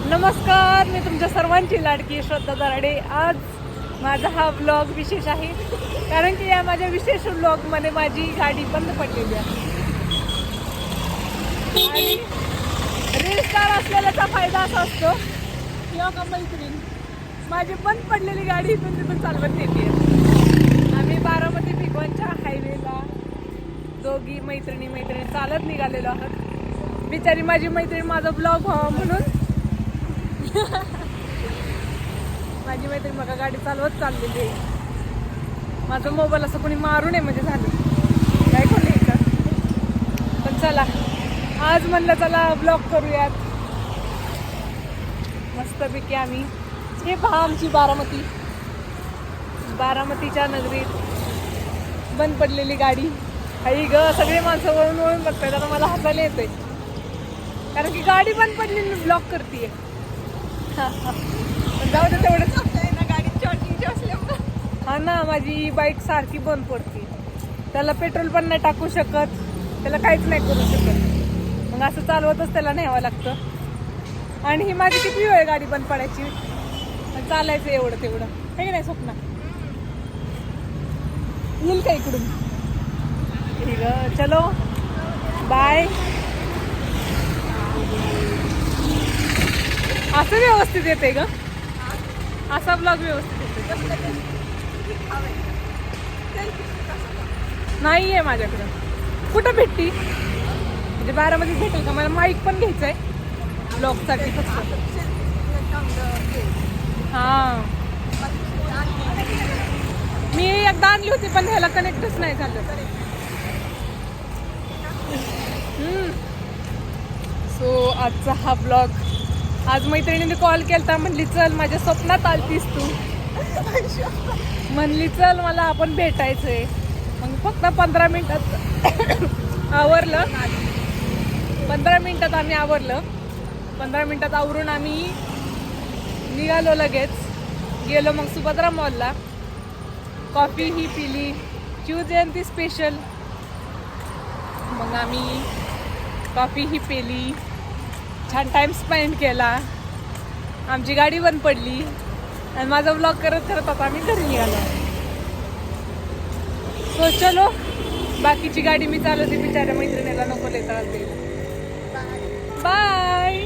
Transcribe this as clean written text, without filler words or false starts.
नमस्कार, मी तुमच्या सर्वांची लाडकी श्रद्धा दराडे. आज माझा हा व्लॉग विशेष आहे कारण की या माझ्या विशेष व्लॉगमध्ये माझी गाडी बंद पडलेली आहे. आणि रील स्टार असलेल्याचा फायदा असा असतो किंवा का मैत्रीण माझी बंद पडलेली गाडी इथून तिथून चालवत नेते. आम्ही बारामती भिगवणच्या हायवेला दोघी मैत्रिणी चालत निघालेलो आहोत. बिचारी माझी मैत्रीण माझा ब्लॉग व्हावा म्हणून माझी मैत्रीण बघा गाडी चालवत चाललेली आहे. माझा मोबाईल असं कोणी मारू नये म्हणजे झालं काय कोणी का. पण चला आज म्हणलं चला ब्लॉग करूयात मस्तपैकी. आम्ही हे पहा आमची बारामतीच्या नगरीत बंद पडलेली गाडी. आई ग सगळे माणसं वळून वळून बघतायत. आता मला हसायला येतंय कारण की गाडी बंद पडली मी ब्लॉग करते. जाऊ दे तेवढंच ना, गाडी चार्जिंगची असल्यामुळे. हा ना, माझी बाईक सारखी बंद पडते. त्याला पेट्रोल पण नाही टाकू शकत, त्याला काहीच नाही करू शकत. मग असं चालवतच त्याला न्यावं लागतं. आणि ही माझी किती वेळ गाडी बंद पडायची, चालायचं एवढं तेवढं हे की नाही. स्वप्न येईल का इकडून. ठीक आहे चलो बाय. असं व्यवस्थित येते ग, असा ब्लॉग व्यवस्थित येते. नाही आहे माझ्याकडं. कुठं भेटती म्हणजे बारामध्ये भेटेल का. मला माईक पण घ्यायचं आहे ब्लॉगसाठी फक्त. हां मी एकदा आणली होती पण ह्याला कनेक्टच नाही झालं. सो आजचा हा ब्लॉग. आज मैत्रिणीने कॉल केलता, म्हणली चल माझ्या स्वप्नात आलतीस तू. म्हणली चल मला आपण भेटायचंय. मग फक्त 15 मिनिटात आवरलं. 15 मिनिटात आम्ही आवरलं. 15 मिनिटात आवरून आम्ही निघालो. लगेच गेलो मग सुभद्रा मॉलला. कॉफी ही पिली, शिवजयंती स्पेशल. मग आम्ही कॉफी ही पिली, छान टाइम स्पेंड केला. आमची गाडी बंद पडली आणि माझा व्लॉग करत आता आम्ही घरी निघालो. सो चलो बाकीची गाडी मी चालवते, बिचाऱ्या मैत्रिणीला नको लेता. बाय.